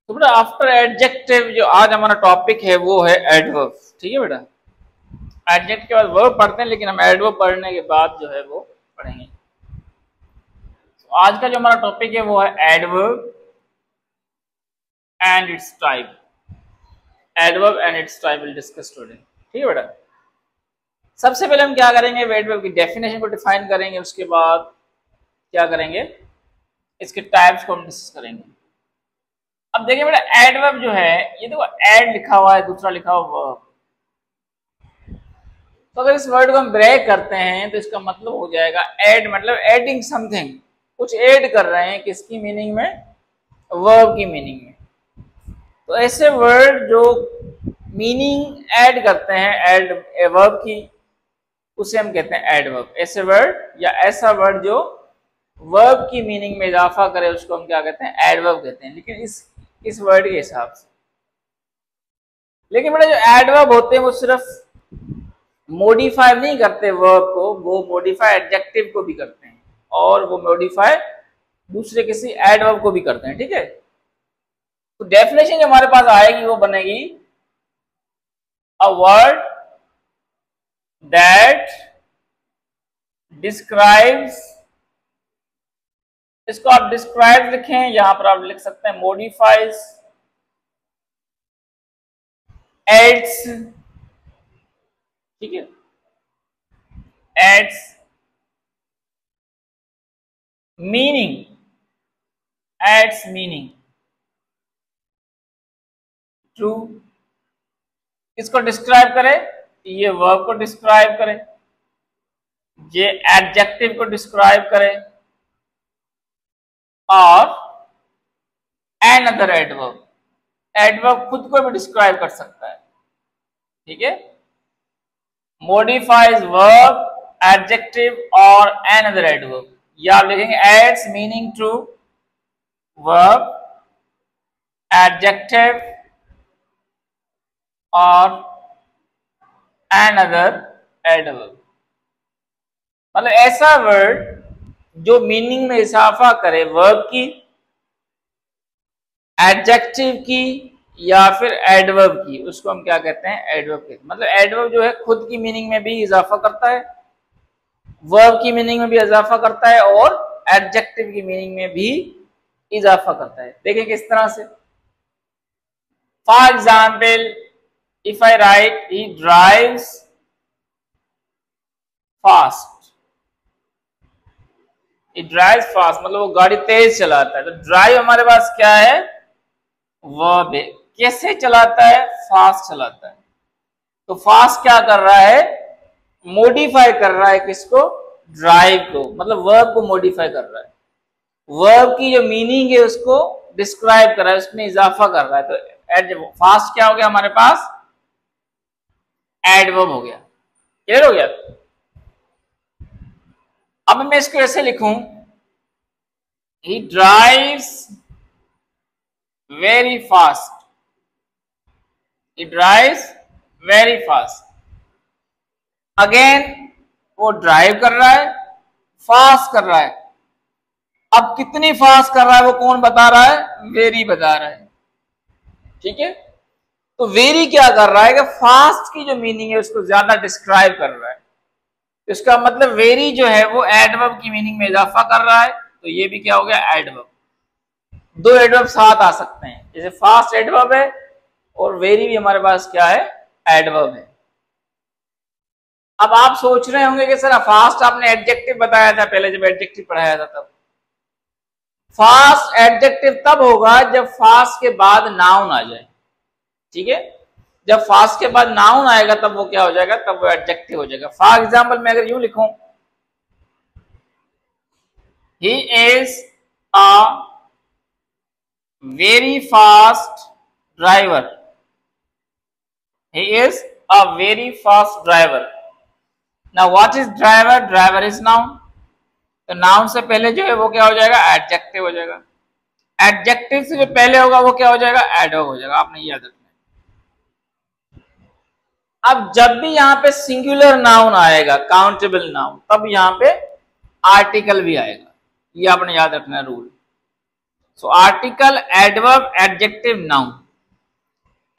तो बेटा after adjective जो आज हमारा टॉपिक है वो है एडवर्ब। ठीक है बेटा, एडजेक्टिव के बाद वर्ब पढ़ते हैं, लेकिन हम एडवर्ब पढ़ने के बाद जो है वो पढ़ेंगे। तो आज का जो हमारा टॉपिक है वो है adverb and it's type. Adverb and it's type will discuss today. ठीक है बेटा, सबसे पहले हम क्या करेंगे, एडवर्ब की डेफिनेशन को डिफाइन करेंगे, उसके बाद क्या करेंगे, इसके टाइप्स को हम डिस्कस करेंगे। अब देखिए बेटा, एडवर्ब जो है ये देखो एड लिखा हुआ है, दूसरा लिखा हुआ वर्ब। तो अगर इस वर्ड को हम ब्रेक करते हैं तो इसका मतलब हो जाएगा एड, मतलब एडिंग समथिंग, कुछ ऐड कर रहे हैं किसकी मीनिंग में, वर्ब की मीनिंग में। तो ऐसे वर्ड जो मीनिंग ऐड करते हैं एड वर्ब की, उसे हम कहते हैं एडवर्ब। ऐसे वर्ड या ऐसा वर्ड जो वर्ब की मीनिंग में इजाफा करे उसको हम क्या कहते हैं, एडवर्ब कहते हैं। लेकिन इस वर्ड के हिसाब से, लेकिन बेटा जो एडवर्ब होते हैं वो सिर्फ मॉडिफाई नहीं करते वर्ब को, वो मॉडिफाई एडजेक्टिव को भी करते हैं और वो मॉडिफाई दूसरे किसी एडवर्ब को भी करते हैं। ठीक है, तो डेफिनेशन जो हमारे पास आएगी वो बनेगी अ वर्ड दैट डिस्क्राइब्स, इसको आप डिस्क्राइब लिखें, यहां पर आप लिख सकते हैं मॉडिफाइज, एड्स, ठीक है, adds meaning, adds meaning to, इसको डिस्क्राइब करे, ये वर्ब को डिस्क्राइब करे, ये एडजेक्टिव को डिस्क्राइब करे, और अनदर एडवर्ब, एडवर्ब खुद को भी डिस्क्राइब कर सकता है। ठीक है, मॉडिफाइज वर्ब, एडजेक्टिव और अनदर एडवर्ब, या आप लिखेंगे adds meaning to verb, adjective और अनदर एडवर्ब। मतलब ऐसा वर्ड जो मीनिंग में इजाफा करे वर्ब की, एडजेक्टिव की या फिर एडवर्ब की, उसको हम क्या कहते हैं, एडवर्ब कहते हैं। मतलब एडवर्ब जो है खुद की मीनिंग में भी इजाफा करता है, वर्ब की मीनिंग में भी इजाफा करता है और एडजेक्टिव की मीनिंग में भी इजाफा करता है। देखिए किस तरह से, for example if I right he drives fast, drive fast मतलब वो गाड़ी तेज चलाता है। तो ड्राइव हमारे पास क्या है, वर्ब है। कैसे चलाता है, फास्ट चलाता है। तो फास्ट क्या कर रहा है, मॉडिफाई कर रहा है किसको, ड्राइव को, मतलब वर्ब को मॉडिफाई कर रहा है, वर्ब की जो मीनिंग है उसको डिस्क्राइब कर रहा है, उसमें इजाफा कर रहा है। तो फास्ट क्या हो गया हमारे पास, एडवर्ब हो गया। क्लियर हो गया। अब मैं इसको ऐसे लिखूं, he drives very fast, he drives very fast। Again वो ड्राइव कर रहा है, फास्ट कर रहा है। अब कितनी फास्ट कर रहा है वो कौन बता रहा है, वेरी बता रहा है। ठीक है, तो वेरी क्या कर रहा है कि फास्ट की जो मीनिंग है उसको ज्यादा डिस्क्राइब कर रहा है। इसका मतलब वेरी जो है वो एडवर्ब की मीनिंग में इजाफा कर रहा है, तो ये भी क्या हो गया, एडवर्ब। दो एडवर्ब साथ आ सकते हैं, जैसे फास्ट एडवर्ब है और वेरी भी हमारे पास क्या है, एडवर्ब है। अब आप सोच रहे होंगे कि सर फास्ट आपने एडजेक्टिव बताया था पहले, जब एडजेक्टिव पढ़ाया था तब। फास्ट एडजेक्टिव तब होगा जब फास्ट के बाद नाउन आ जाए। ठीक है, जब फास्ट के बाद नाउन आएगा तब वो क्या हो जाएगा, तब वो एडजेक्टिव हो जाएगा। फॉर एग्जाम्पल मैं अगर यूं लिखूं, he is a very fast driver, he is a very fast driver। now what is driver, driver is noun। तो नाउन से पहले जो है वो क्या हो जाएगा, एडजेक्टिव हो जाएगा। एडजेक्टिव से जो पहले होगा वो क्या हो जाएगा, एडवर्ब हो जाएगा। आपने याद रखना। अब जब भी यहाँ पे सिंगुलर नाउन आएगा, काउंटेबल नाउन, तब यहाँ पे आर्टिकल भी आएगा। ये आपने याद रखना rule. So article, adverb, adjective, noun.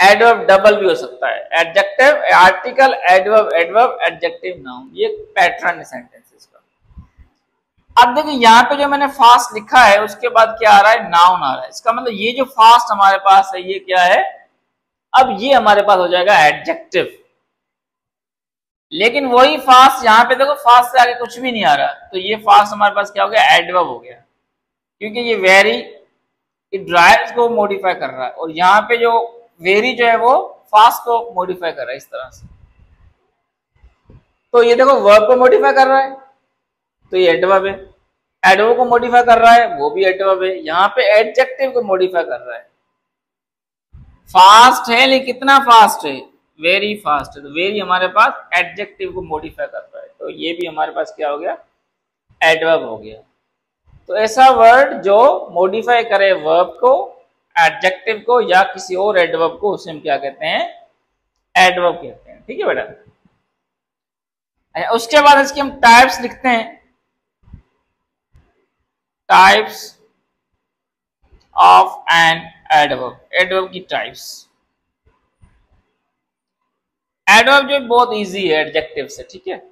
Adverb double भी हो सकता है, adjective, article, adverb, adverb, adjective, noun. ये पैटर्न है सेंटेंसेस का। अब देखिए यहाँ पे जो मैंने फास्ट लिखा है उसके बाद क्या आ रहा है, नाउन आ रहा है। इसका मतलब ये जो फास्ट हमारे पास है ये क्या है, अब ये हमारे पास हो जाएगा एडजेक्टिव। लेकिन वही फास्ट यहाँ पे देखो, फास्ट से आगे कुछ भी नहीं आ रहा, तो ये फास्ट हमारे पास क्या हो गया, एडवर्ब हो गया, क्योंकि ये वेरी, इट ड्राइव्स को मॉडिफाई कर रहा है, और यहाँ पे जो वेरी जो है वो फास्ट को मॉडिफाई कर रहा है इस तरह से। तो ये देखो वर्ब को मॉडिफाई कर रहा है, तो ये एडवर्ब है। एडवर्ब को मॉडिफाई कर रहा है, वो भी एडवर्ब है। यहाँ पे एडजेक्टिव को मॉडिफाई कर रहा है। फास्ट है, लेकिन कितना फास्ट है, वेरी फास्ट है, तो वेरी हमारे पास एडजेक्टिव को मॉडिफाई कर रहा है, तो ये भी हमारे पास क्या हो गया, एडवर्ब हो गया। तो ऐसा वर्ड जो मॉडिफाई करे वर्ब को, एडजेक्टिव को या किसी और एडवर्ब को, उसे हम क्या कहते हैं, एडवर्ब कहते हैं। ठीक है बेटा। उसके बाद इसकी हम टाइप्स लिखते हैं, types of an adverb, adverb की टाइप्स। एडवर्ब जो बहुत इजी है एडजेक्टिव से, ठीक है।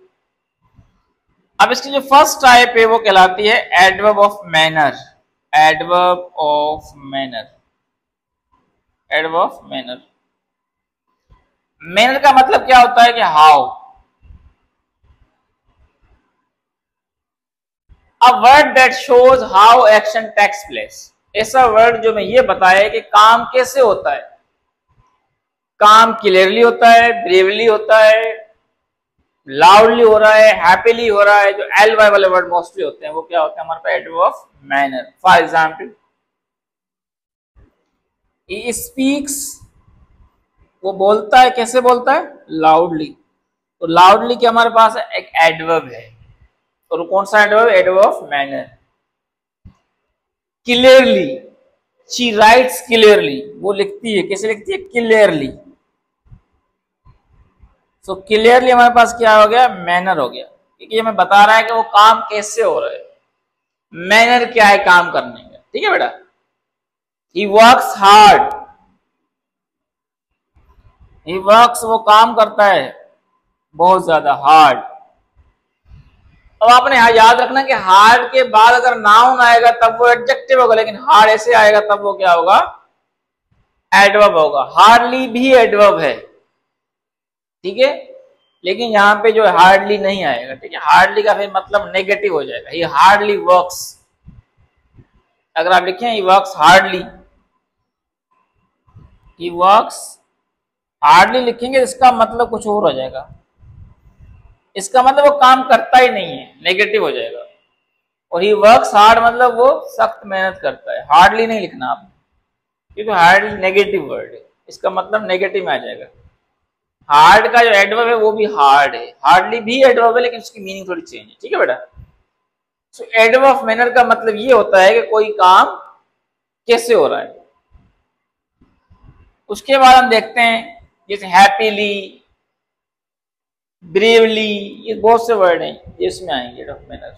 अब इसकी जो फर्स्ट टाइप है वो कहलाती है adverb of manner, adverb of manner, adverb of manner. Manner का मतलब क्या होता है कि how, a word that shows how action takes place. ऐसा वर्ड जो मैं ये बताया कि काम कैसे होता है, काम क्लियरली होता है, ब्रेवली होता है, लाउडली हो रहा है, हैप्पीली हो रहा है, जो एल वाई वाले वर्ड मोस्टली होते हैं वो क्या होते हैं हमारे पास, adverb of manner. For example, he speaks, वो बोलता है, कैसे बोलता है, लाउडली, तो लाउडली क्या हमारे पास है, एक एडवर्ब है, और कौन सा adverb, adverb of manner. Clearly, she writes clearly, वो लिखती है, कैसे लिखती है, क्लियरली, सो क्लियरली हमारे पास क्या हो गया, मैनर हो गया, क्योंकि हमें बता रहा है कि वो काम कैसे हो रहा है, मैनर क्या है काम करने का। ठीक है बेटा। He works hard, he works, वो काम करता है बहुत ज्यादा, हार्ड। अब आपने यहां याद रखना कि हार्ड के बाद अगर नाउन आएगा तब वो एडजेक्टिव होगा, लेकिन हार्ड ऐसे आएगा तब वो क्या होगा, एडवर्ब होगा। हार्डली भी एडवर्ब है, ठीक है, लेकिन यहां पे जो हार्डली नहीं आएगा। ठीक है, हार्डली का फिर मतलब नेगेटिव हो जाएगा, ही हार्डली वर्क्स। अगर आप लिखें he works hardly, he works hardly लिखेंगे, इसका मतलब कुछ और हो जाएगा, इसका मतलब वो काम करता ही नहीं है, नेगेटिव हो जाएगा। और ही वर्क्स हार्ड मतलब वो सख्त मेहनत करता है, हार्डली नहीं लिखना आप, क्योंकि हार्डली नेगेटिव वर्ड है, इसका मतलब नेगेटिव में आ जाएगा। हार्ड का जो एडवर्ब है वो भी हार्ड है, हार्डली भी एडवर्ब है, लेकिन उसकी मीनिंग थोड़ी चेंज है। ठीक है बेटा। सो एडवर्ब ऑफ मैनर का मतलब ये होता है कि कोई काम कैसे हो रहा है। उसके बाद हम देखते हैं जैसे हैप्पीली, ब्रेवली, ये बहुत से वर्ड हैं ये इसमें आएंगे एडवर्ब ऑफ मैनर।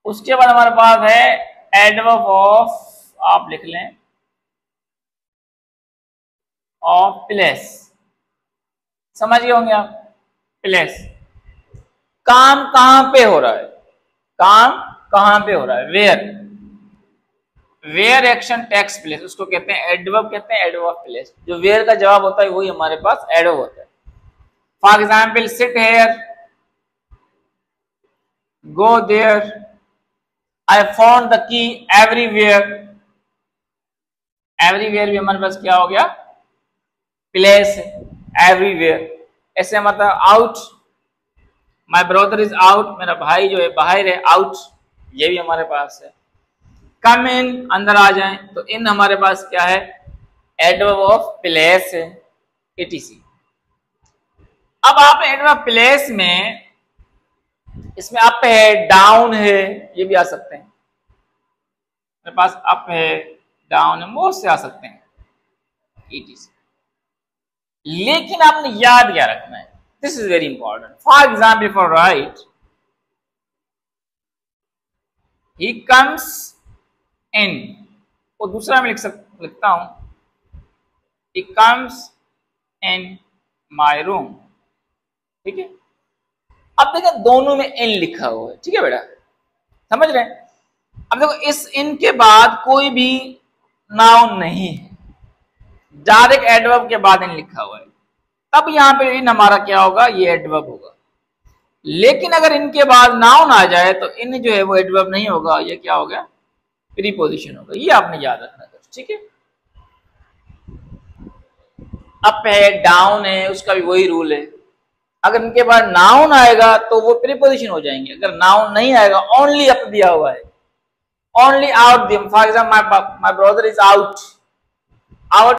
उसके बाद हमारे पास है एडवर्ब ऑफ, आप लिख लें, ऑफ प्लेस। समझ गए होंगे आप, प्लेस, काम कहां पे हो रहा है, काम कहां पे हो रहा है, where, where action takes place, उसको कहते हैं एडवर्ब, कहते हैं एडवर्ब ऑफ प्लेस। जो वेयर का जवाब होता है वही हमारे पास एडवर्ब होता है। For example, sit here, go there, I found the key everywhere. Everywhere भी हमारे पास क्या हो गया, प्लेस, एवरीवेयर। ऐसे मतलब out, my brother is out, मेरा भाई जो है बाहर है, आउट, ये भी हमारे पास है। कम इन, अंदर आ जाएं, तो इन हमारे पास क्या है, एडवर्ब ऑफ प्लेस है, etc। अब आप एडवर्ब प्लेस में, इसमें अप है, डाउन है, ये भी आ सकते हैं, मेरे पास अप है, डाउन है, बहुत से आ सकते हैं, etc। लेकिन आपने याद क्या रखना है, this is very important. For example, for right, he comes in, वो दूसरा मैं लिखता हूं, he comes in my room. ठीक है, अब देखो दोनों में इन लिखा हुआ है, ठीक है बेटा, समझ रहे हैं। अब देखो इस इन के बाद कोई भी नाउन नहीं है, डायरेक्ट एडवर्ब के बाद इन लिखा हुआ है, तब यहां पे इन हमारा क्या होगा, ये एडवर्ब होगा। लेकिन अगर इनके बाद नाउन आ जाए तो इन जो है वो एडवर्ब नहीं होगा, ये क्या होगा, प्रीपोजिशन होगा। ये आपने याद रखना, ठीक है। अप है, डाउन है, उसका भी वही रूल है। अगर इनके बाद नाउन आएगा तो वो प्रीपोजिशन हो जाएंगे, अगर नाउन नहीं आएगा, ओनली अप दिया हुआ है, ओनली आउट दिया, for example my brother is out, out